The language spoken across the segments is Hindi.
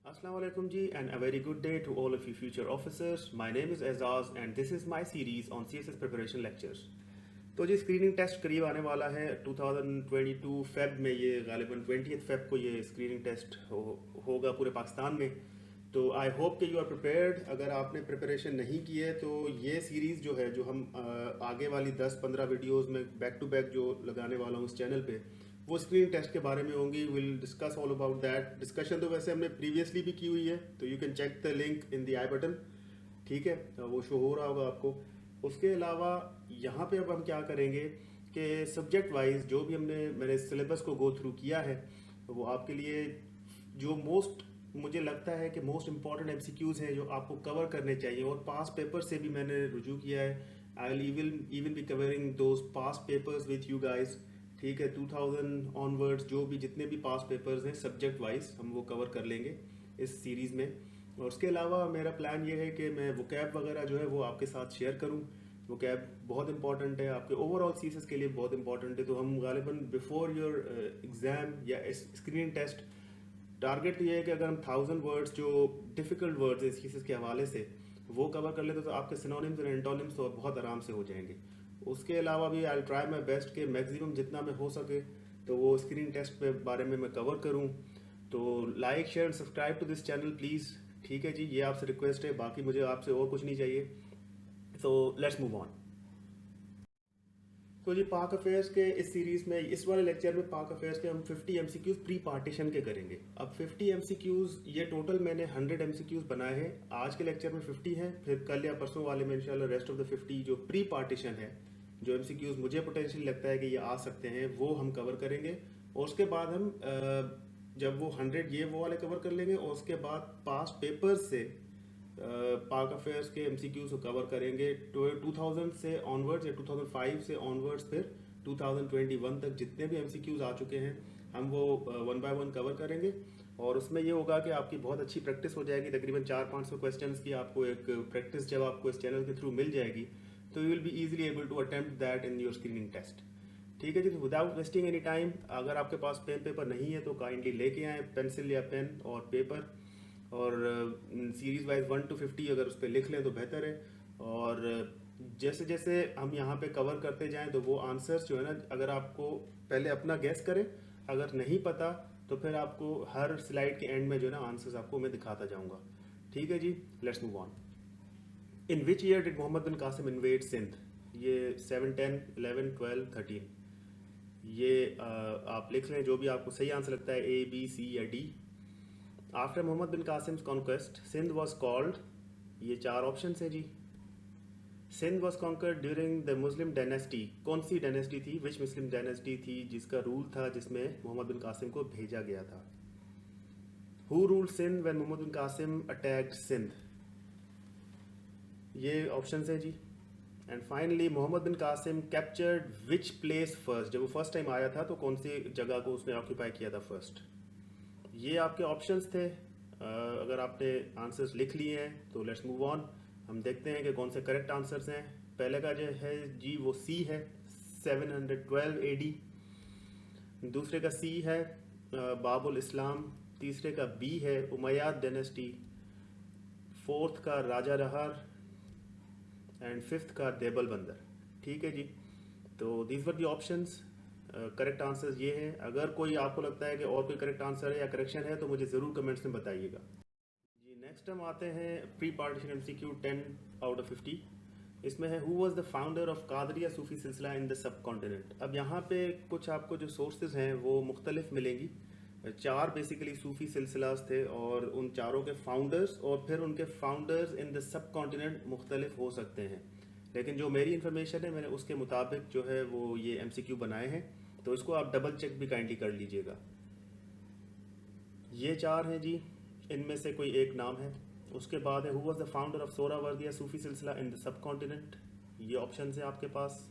Assalamu alaikum ji and a very good day to all of you future officers. My name is Azaz and this is my series on CSS preparation lectures. तो जी स्क्रीनिंग टेस्ट करीब आने वाला है 2022 फेब में, ये गालिबन 20 फेब को ये स्क्रीनिंग टेस्ट होगा पूरे पाकिस्तान में। तो आई होप कि यू आर प्रिपेयर्ड। अगर आपने प्रिपरेशन नहीं की है तो ये सीरीज़ जो है, जो हम आगे वाली 10-15 वीडियोस में बैक टू बैक जो लगाने वाला हूँ इस चैनल पे, वो स्क्रीन टेस्ट के बारे में होंगी। Will discuss all about that. Discussion तो वैसे हमने प्रीवियसली भी की हुई है, तो you can check the link in the I button. ठीक है, वो शो हो रहा होगा आपको। उसके अलावा यहाँ पे अब हम क्या करेंगे कि सब्जेक्ट वाइज जो भी मैंने सिलेबस को गो थ्रू किया है, वो आपके लिए जो मुझे लगता है कि मोस्ट इंपॉर्टेंट एमसीक्यूज हैं जो आपको कवर करने चाहिए, और पास पेपर से भी मैंने रुजू किया है। I will even be covering those pass papers with you guys. ठीक है, 2000 ऑनवर्ड्स जो भी जितने भी पास पेपर्स हैं सब्जेक्ट वाइज हम वो कवर कर लेंगे इस सीरीज़ में। और उसके अलावा मेरा प्लान ये है कि मैं वोकैब वगैरह जो है वो आपके साथ शेयर करूं। वोकैब बहुत इंपॉर्टेंट है, आपके ओवरऑल सीएसएस के लिए बहुत इंपॉर्टेंट है। तो हम गालिबन बिफोर योर एग्ज़ाम या स्क्रीनिंग टेस्ट टारगेट ये है कि अगर हम 1000 वर्ड्स जो डिफ़िकल्ट वर्ड्स हैं सीएसएस के हवाले से वो कवर कर लेते तो आपके सिनोनिम्स और एंटोनिम्स तो बहुत आराम से हो जाएंगे। उसके अलावा भी आई ट्राई माई बेस्ट के मैक्सिमम जितना में हो सके तो वो स्क्रीन टेस्ट पे बारे में मैं कवर करूं। तो like share subscribe to this channel please. ठीक है जी, ये आपसे रिक्वेस्ट है, बाकी मुझे आपसे और कुछ नहीं चाहिए। तो लेट्स मूव ऑन। तो जी पाक अफेयर्स के इस सीरीज़ में, इस वाले लेक्चर में पाक अफेयर्स के हम 50 एमसीक्यूज प्री पार्टीशन के करेंगे। अब 50 एमसीक्यूज, ये टोटल मैंने 100 एमसीक्यूज बनाए हैं। आज के लेक्चर में 50 हैं, फिर कल या परसों वाले में इंशाल्लाह रेस्ट ऑफ द 50 जो प्री पार्टीशन है, जो एमसीक्यूज मुझे पोटेंशियल लगता है कि ये आ सकते हैं, वो हम कवर करेंगे। और उसके बाद हम जब वो 100 ये वो वाले कवर कर लेंगे, और उसके बाद पास पेपर्स से पाक अफेयर्स के एमसीक्यूज को कवर करेंगे 2000 से ऑनवर्ड्स या 2005 से ऑनवर्ड्स, फिर 2021 तक जितने भी एमसीक्यूज आ चुके हैं हम वो वन बाय वन कवर करेंगे। और उसमें ये होगा कि आपकी बहुत अच्छी प्रैक्टिस हो जाएगी। तकरीबन 400-500 क्वेश्चंस की आपको एक प्रैक्टिस जब आपको इस चैनल के थ्रू मिल जाएगी तो you will be easily able to attempt that in your screening test. ठीक है जी, तो विदाउट वेस्टिंग एनी टाइम, अगर आपके पास पेन पेपर नहीं है तो काइंडली लेके आएँ पेंसिल या पेन और पेपर, और सीरीज़ वाइज 1 to 50 अगर उस पर लिख लें तो बेहतर है। और जैसे जैसे हम यहाँ पे कवर करते जाएं तो वो आंसर्स जो है ना, अगर आपको पहले अपना गैस करें, अगर नहीं पता तो फिर आपको हर स्लाइड के एंड में जो है ना आंसर्स आपको मैं दिखाता जाऊँगा। ठीक है जी, let's move on. In which year did Mohammad bin Qasim invade Sindh? ये 7, 10, 11, 12, 13, ये आप लिख लें जो भी आपको सही आंसर लगता है, A, B, C या D। After Mohammad bin Qasim's conquest Sindh was called, ये 4 ऑप्शन है जी। Sindh was conquered during the Muslim dynasty, कौन सी डायनेस्टी थी, विच मुस्लिम डायनेस्टी थी जिसका रूल था जिसमें मोहम्मद बिन कासिम को भेजा गया था? Who ruled Sindh when Mohammad bin Qasim attacked Sindh? ये ऑप्शन है जी। And finally Mohammad bin Qasim captured which place first, जब वो फर्स्ट टाइम आया था तो कौन सी जगह को उसने ऑक्यूपाई किया था फर्स्ट? ये आपके ऑप्शंस थे। अगर आपने आंसर्स लिख लिए हैं तो लेट्स मूव ऑन। हम देखते हैं कि कौन से करेक्ट आंसर्स हैं। पहले का जो है जी वो सी है, 712 AD। दूसरे का सी है बाबुल इस्लाम। तीसरे का बी है उमैयाद डायनेस्टी। फोर्थ का राजा रहार एंड फिफ्थ का देबल बंदर। ठीक है जी, तो these were the options. Correct answers ये हैं। अगर कोई आपको लगता है कि और कोई करेक्ट आंसर है या करेक्शन है तो मुझे ज़रूर कमेंट्स में बताइएगा जी। नेक्स्ट हम आते हैं pre partition MCQ 10 out of 50। इसमें है who was the founder of Qadiriya Sufi silsila in the सब कॉन्टिनेंट। अब यहाँ पे कुछ आपको जो सोर्सेज हैं वो मुख्तलिफ मिलेंगी। 4 बेसिकली सूफी सिलसिलास थे और उन चारों के फाउंडर्स और फिर उनके फाउंडर्स इन द सब कॉन्टिनेंट मुख्तलिफ हो सकते हैं, लेकिन जो मेरी इन्फॉर्मेशन है मैंने उसके मुताबिक जो है वो ये एमसीक्यू बनाए हैं, तो इसको आप डबल चेक भी काइंडली कर लीजिएगा। ये 4 हैं जी, इनमें से कोई एक नाम है। उसके बाद है who was the founder of Suhrawardiyya Sufi silsila in the subcontinent, ये ऑप्शन है आपके पास।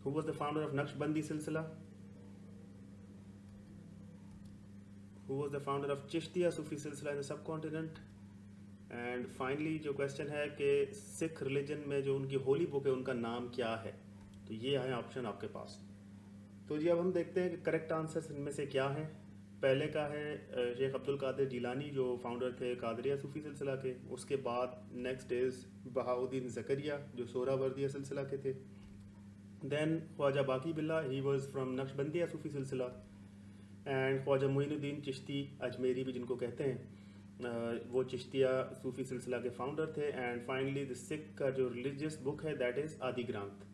Who was the founder of Naqshbandi silsila, who was the founder of Chishtiya Sufi silsila in the subcontinent. And finally जो क्वेश्चन है कि सिख रिलीजन में जो उनकी होली बुक है उनका नाम क्या है, तो ये है ऑप्शन आपके पास। तो जी अब हम देखते हैं कि करेक्ट आंसर्स इनमें से क्या हैं। पहले का है शेख अब्दुल कादिर जिलानी जो फाउंडर थे कादरिया सूफी सिलसिला के। उसके बाद नेक्स्ट इज़ बहाउद्दीन ज़करिया जो सोहरावर्दिया सिलसिला के थे। देन ख्वाजा बाकी बिल्ला, ही वाज फ्रॉम नक्शबंदिया सूफी सिलसिला। एंड ख्वाजा मोइनुद्दीन चिश्ती अजमेरी भी जिनको कहते हैं, वो चिश्तिया सूफी सिलसिला के फाउंडर थे। एंड फाइनली द सिख का जो रिलीजियस बुक है दैट इज़ आदि ग्रंथ।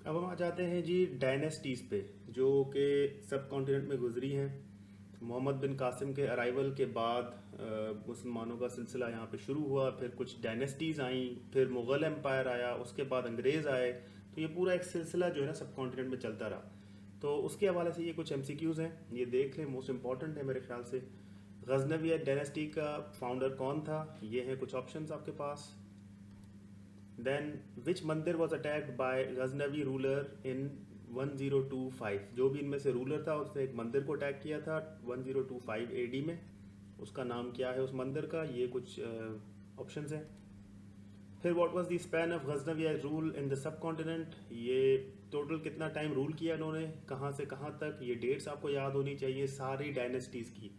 अब हम आ जाते हैं जी डायनेस्टीज़ पे जो कि सब कॉन्टिनेंट में गुजरी हैं। मोहम्मद बिन कासिम के अराइवल के बाद मुसलमानों का सिलसिला यहाँ पे शुरू हुआ, फिर कुछ डायनेस्टीज़ आई, फिर मुग़ल एम्पायर आया, उसके बाद अंग्रेज़ आए। तो ये पूरा एक सिलसिला जो है ना सब कॉन्टिनेंट में चलता रहा। तो उसके हवाले से ये कुछ MCQs हैं, ये देख लें, मोस्ट इंपॉर्टेंट है मेरे ख्याल से। गजनविया डायनेस्टी का फाउंडर कौन था, ये हैं कुछ ऑप्शंस आपके पास। देन विच मंदिर was attacked by Ghaznavi ruler in 1025, जो भी इनमें से रूलर था उसने एक मंदिर को अटैक किया था 1025 AD में, उसका नाम क्या है उस मंदिर का, ये कुछ ऑप्शंस हैं। फिर what was the span of गजनविया rule in the subcontinent, ये टोटल कितना टाइम रूल किया इन्होंने, कहाँ से कहाँ तक, ये डेट्स आपको याद होनी चाहिए सारी डायनेस्टीज़ की।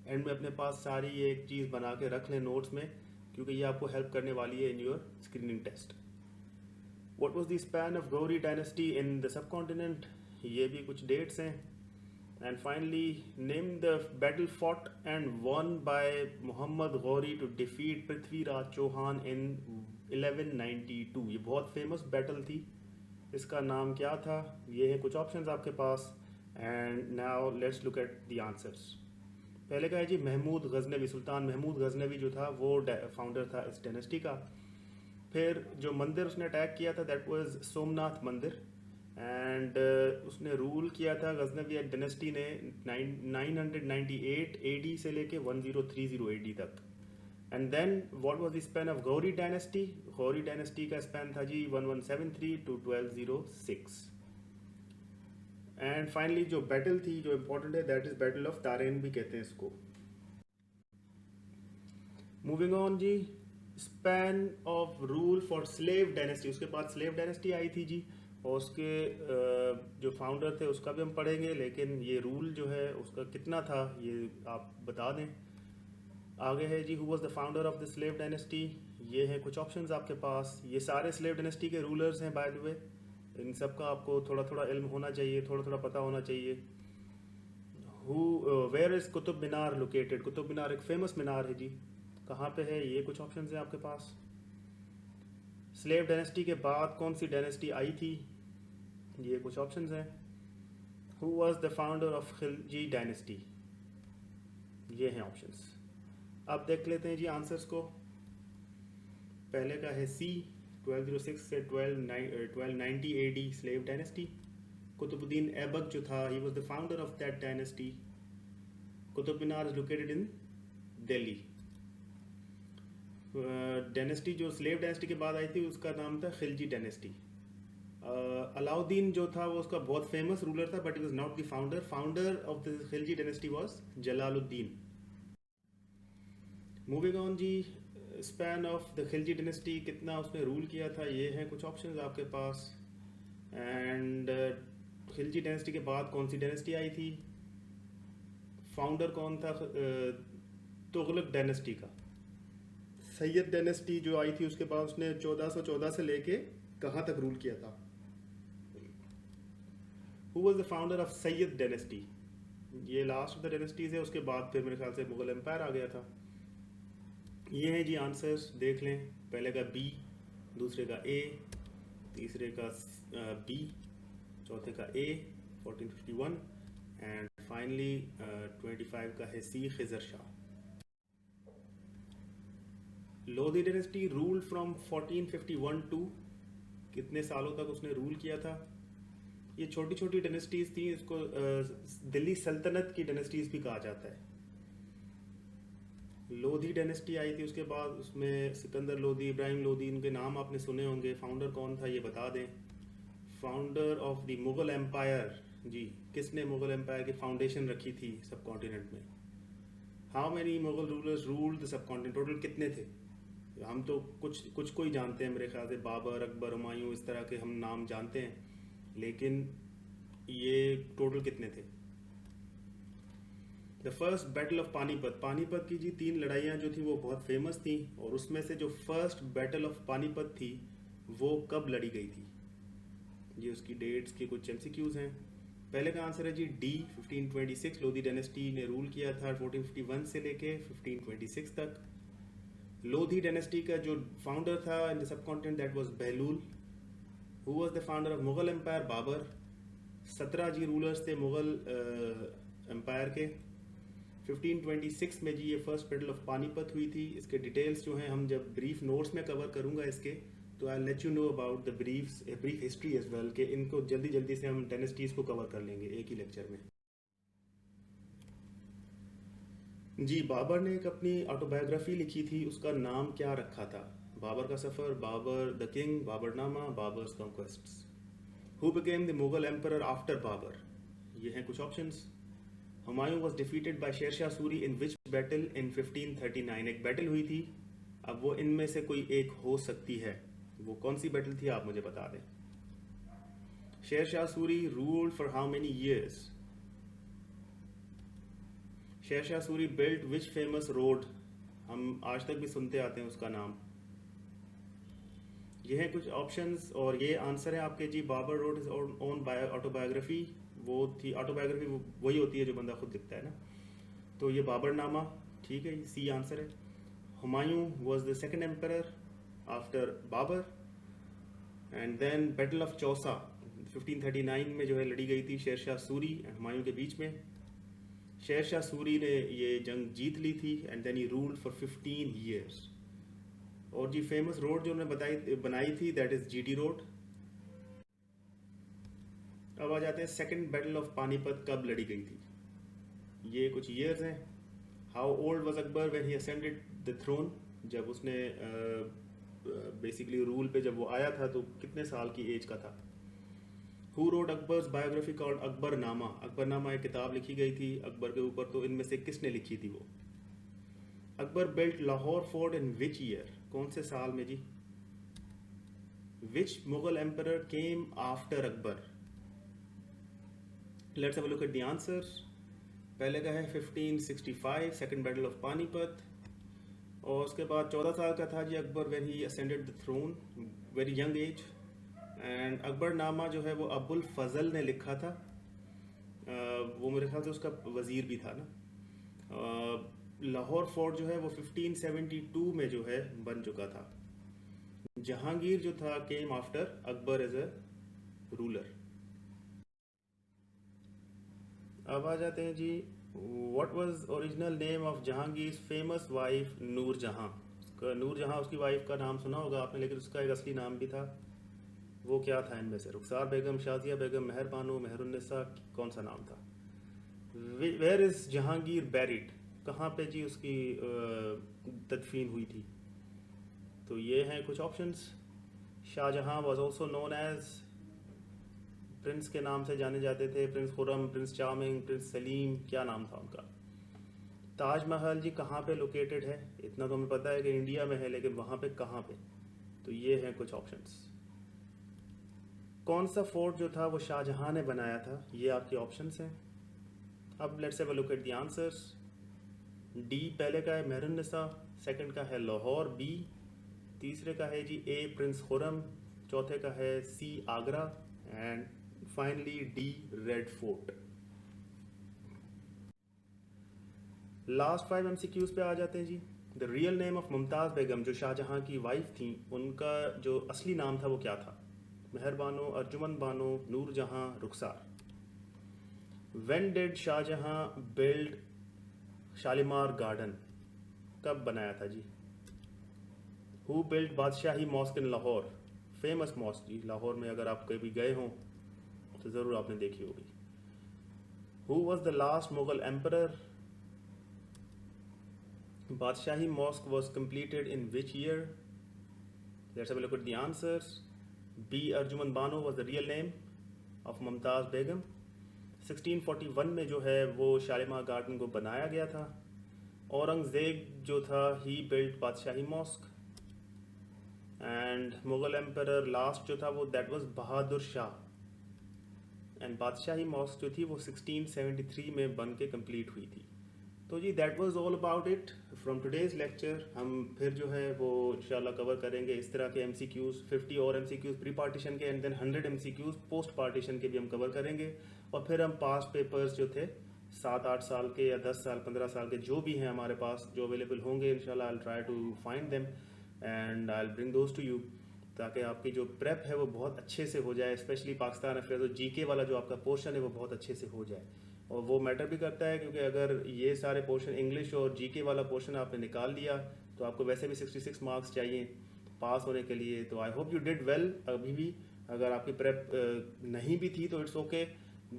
एंड में अपने पास सारी ये एक चीज़ बना के रख लें नोट्स में, क्योंकि ये आपको हेल्प करने वाली है in your screening test. What was the span of Ghori dynasty in the subcontinent, ये भी कुछ डेट्स हैं। And finally name the battle fought and won by Mohammad Ghori to defeat Prithviraj Chauhan in 1192, ये बहुत फेमस बैटल थी, इसका नाम क्या था, ये है कुछ ऑप्शंस आपके पास। And now let's look at the answers. पहले का है जी महमूद गजनवी, सुल्तान महमूद गजनवी जो था वो फाउंडर था इस डायनेस्टी का। फिर जो मंदिर उसने अटैक किया था दैट वाज सोमनाथ मंदिर। एंड उसने रूल किया था गजनवी डायनेस्टी ने 998 AD से लेके 1030 AD तक। And then what was the span of Ghori dynasty, Ghori dynasty का स्पैन था जी 1173 टू 1206। एंड फाइनली जो बैटल थी जो इम्पोर्टेंट है that is battle of Tarain भी कहते हैं इसको। मूविंग ऑन जी, span of rule for slave dynasty, उसके बाद स्लेव डायनेस्टी आई थी जी, और उसके जो फाउंडर थे उसका भी हम पढ़ेंगे, लेकिन ये रूल जो है उसका कितना था ये आप बता दें। आगे है जी who was the founder of the slave dynasty, ये है कुछ ऑप्शंस आपके पास। ये सारे स्लेव डायनेस्टी के रूलर्स हैं बाय द वे, इन सब का आपको थोड़ा थोड़ा इल्म होना चाहिए, थोड़ा थोड़ा पता होना चाहिए। Where is Qutub Minar located, Qutub Minar एक फेमस मीनार है जी, कहाँ पे है, ये कुछ ऑप्शंस हैं आपके पास। स्लेव डायनेस्टी के बाद कौन सी डायनेस्टी आई थी, ये कुछ ऑप्शंस हैं। Who was the founder of Khilji dynasty, ये हैं ऑप्शंस। अब देख लेते हैं जी आंसर्स को। पहले का है सी 1206 से 1290 AD slave dynasty. Qutbuddin Aibak जो था he was the founder of that dynasty. Qutub Minar is located in Delhi. Dynasty जो स्लेव डायनेस्टी के बाद आई थी उसका नाम था खिलजी डायनेस्टी। अलाउद्दीन जो था वो उसका बहुत फेमस रूलर था but he was not the founder. Founder of the Khilji dynasty was Jalaluddin. Moving on जी, span of the Khilji dynasty कितना उसने रूल किया था, ये हैं कुछ ऑप्शंस आपके पास। एंड खिलजी डायनेस्टी के बाद कौन सी डायनेस्टी आई थी, फाउंडर कौन था तुगलक डायनेस्टी का। सैयद डायनेस्टी जो आई थी उसके बाद उसने 1414 से लेके कहाँ तक रूल किया था। Who was the founder of Syed dynasty, ये लास्ट ऑफ द डायनेस्टीज है, उसके बाद फिर मेरे ख्याल से मुगल एम्पायर आ गया था। ये हैं जी आंसर्स, देख लें। पहले का बी, दूसरे का ए, तीसरे का बी, चौथे का ए 1451 एंड फाइनली 25 का है C Khizr Shah. Lodi dynasty rule from 1451 to, कितने सालों तक उसने रूल किया था। ये छोटी छोटी डायनेस्टीज थी, इसको दिल्ली सल्तनत की डायनेस्टीज भी कहा जाता है। लोधी डायनेस्टी आई थी उसके बाद, उसमें सिकंदर लोधी, इब्राहिम लोधी, इनके नाम आपने सुने होंगे। फाउंडर कौन था ये बता दें। Founder of the Mughal empire जी, किसने मुगल एम्पायर की फाउंडेशन रखी थी सब कॉन्टिनेंट में। How many Mughal rulers ruled the sub continent, total कितने थे। हम तो कुछ को ही जानते हैं मेरे ख्याल से, बाबर, अकबर, हुमायूं, इस तरह के हम नाम जानते हैं, लेकिन ये टोटल कितने थे? The first battle of Panipat, Panipat की जी 3 लड़ाइयाँ जो थी वो बहुत फेमस थी, और उसमें से जो फर्स्ट बैटल ऑफ पानीपत थी वो कब लड़ी गई थी? ये उसकी डेट्स के कुछ एमसीक्यूज हैं। पहले का आंसर है जी डी, 1526। लोधी डायनेस्टी ने रूल किया था 1451 से लेके 1526 तक। लोधी डायनेस्टी का जो फाउंडर था in the subcontinent that was Bahlul. Who was the founder of Mughal empire? Babur. 17 जी रूलर्स थे मुगल एम्पायर के। 1526 में जी ये फर्स्ट बैटल ऑफ पानीपत हुई थी। इसके डिटेल्स जो हैं हम जब ब्रीफ नोट्स में कवर करूंगा इसके, तो I let you know about the brief history as well, कि इनको जल्दी जल्दी से हम डायनेस्टीज को कवर कर लेंगे एक ही लेक्चर में। जी, बाबर ने एक अपनी ऑटोबायोग्राफी लिखी थी, उसका नाम क्या रखा था? बाबर का सफर, Babur the king, Baburnama, Babur's conquests. Who became the Mughal emperor after Babur? ये हैं कुछ options. Humayun was defeated by Sher Shah Suri in which battle in 1539? एक बैटल हुई थी, अब वो इनमें से कोई एक हो सकती है, वो कौन सी बैटल थी आप मुझे बता दें। Shershah Suri ruled for how many years? Shershah Suri built which famous road? हम आज तक भी सुनते आते हैं उसका नाम। ये हैं कुछ ऑप्शंस और ये आंसर है आपके जी। Babur wrote his own by autobiography, वो थी ऑटोबायोग्राफी, वही होती है जो बंदा खुद लिखता है ना, तो ये बाबरनामा, ठीक है, सी आंसर है। Humayun was the second emperor after Babur. And then battle of Chausa 1539 में जो है लड़ी गई थी शेरशाह सूरी एंड हुमायूं के बीच में। शेरशाह सूरी ने ये जंग जीत ली थी and then he ruled for 15 years. और जी फेमस रोड जो उन्होंने बनाई थी दैट इज जीटी रोड। अब आ जाते हैं सेकंड बैटल ऑफ पानीपत कब लड़ी गई थी? ये कुछ ईयर्स हैं। How old was Akbar when he ascended the throne? जब उसने बेसिकली रूल पे जब वो आया था तो कितने साल की एज का था? Who wrote Akbar's biography called Akbarnama? Akbarnama एक किताब लिखी गई थी अकबर के ऊपर, तो इनमें से किसने लिखी थी वो? Akbar built Lahore fort in which year? कौन से साल में जी? Which Mughal emperor came after Akbar? Let's have a look at the answers. पहले का है 1565 सेकंड बैटल ऑफ पानीपत, और उसके बाद 14 साल का था जी Akbar when he ascended the throne, very young age. And Akbarnama जो है वो अबुल फजल ने लिखा था, वो मेरे ख्याल से उसका वजीर भी था ना। लाहौर फोर्ट जो है वो 1572 में जो है बन चुका था। जहांगीर जो था came after Akbar as a ruler. अब आ जाते हैं जी, what was original name of Jahangir famous wife Nur Jahan? Nur Jahan उसकी वाइफ का नाम सुना होगा आपने, लेकिन उसका एक असली नाम भी था, वो क्या था इनमें से? रुखसार बेगम, शाजिया बेगम, मेहरबानो, मेहरुन्निसा, कौन सा नाम था? Where is Jahangir buried? कहाँ पे जी उसकी तदफीन हुई थी? तो ये हैं कुछ options. Shahjahan was also known as, prince के नाम से जाने जाते थे, prince Khurram, prince charming, prince Salim, क्या नाम था उनका? ताजमहल जी कहाँ पे लोकेटेड है? इतना तो हमें पता है कि इंडिया में है, लेकिन वहाँ पे कहाँ पे? तो ये हैं कुछ ऑप्शंस। कौन सा फोर्ट जो था वो शाहजहां ने बनाया था? ये आपके ऑप्शंस हैं। अब let's have a look at the answers. D पहले का है मेहरुन्निसा, सेकंड का है लाहौर, बी तीसरे का है जी ए प्रिंस खुरम, चौथे का है C Agra, and finally D red fort. Last 5 MCQs पे आ जाते हैं जी। The real name of Mumtaz Begum, जो शाहजहां की वाइफ थी, उनका जो असली नाम था वो क्या था? Mehrbano, Arjuman Bano, Noorjahan, Rukhsar. When did Shahjahan build Shalimar garden? कब बनाया था जी? Who built Badshahi mosque in Lahore? Famous mosque जी, लाहौर में अगर आप कभी गए हों तो ज़रूर आपने देखी होगी। Who was the last Mughal emperor? Badshahi mosque was completed in which year? Let's have a look at the answers. B. Arjuman Bano was the real name of Mumtaz Begum. 1641 में जो है वो शालीमार गार्डन को बनाया गया था। औरंगजेब जो था he built Badshahi mosque. And Mughal emperor last जो था वो that was Bahadur Shah. And Badshahi mosque जो थी वो 1673 में बन के कंप्लीट हुई थी। तो जी that was all about it from today's lecture. हम फिर जो है वो इंशाल्लाह कवर करेंगे इस तरह के MCQs, 50 और MCQs प्री पार्टीशन के and then 100 MCQs post partition के भी हम कवर करेंगे। और फिर हम पास्ट पेपर्स जो थे 7-8 साल के या 10 साल 15 साल के जो भी हैं हमारे पास जो अवेलेबल होंगे, इंशाल्लाह I will try to find them and I will bring those to you, ताकि आपकी जो प्रेप है वो बहुत अच्छे से हो जाए, स्पेशली पाकिस्तान अफेयर्स और GK वाला जो आपका पोर्शन है वो बहुत अच्छे से हो जाए। और वो मैटर भी करता है क्योंकि अगर ये सारे पोर्शन इंग्लिश और GK वाला पोर्शन आपने निकाल लिया तो आपको वैसे भी 66 मार्क्स चाहिए पास होने के लिए। तो I hope you did well. अभी भी अगर आपकी प्रेप नहीं भी थी तो इट्स ओके,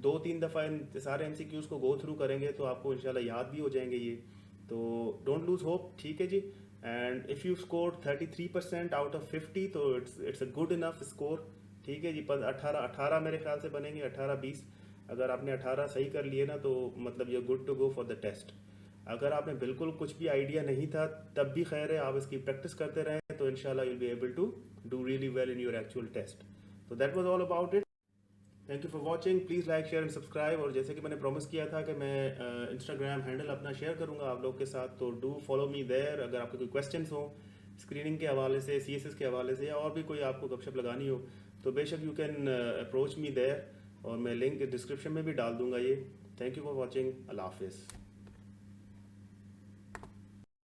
2-3 दफ़ा इन सारे MCQs को गो थ्रू करेंगे तो आपको इंशाल्लाह याद भी हो जाएंगे ये। तो डोंट लूज होप, ठीक है जी। And if you score 33% out of 50 तो it's a good enough score, ठीक है जी। 18 मेरे ख्याल से बनेंगे, 18-20। अगर आपने 18 सही कर लिए ना तो मतलब you good to go for the test. अगर आपने बिल्कुल कुछ भी आइडिया नहीं था तब भी खैर है, आप इसकी प्रैक्टिस करते रहें तो इंशाल्लाह you will be able to do really well in your actual test. तो that was all about it. Thank you for watching. Please like share and subscribe. और जैसे कि मैंने प्रॉमिस किया था कि मैं इंस्टाग्राम हैंडल अपना शेयर करूंगा आप लोग के साथ, तो डू फॉलो मी देयर। अगर आपके कोई क्वेश्चंस हो स्क्रीनिंग के हवाले से, CSS के हवाले से, या और भी कोई आपको गपशप लगानी हो तो बेशक you can approach me there, और मैं लिंक डिस्क्रिप्शन में भी डाल दूंगा ये। Thank you for watching. अल्लाह हाफिज़।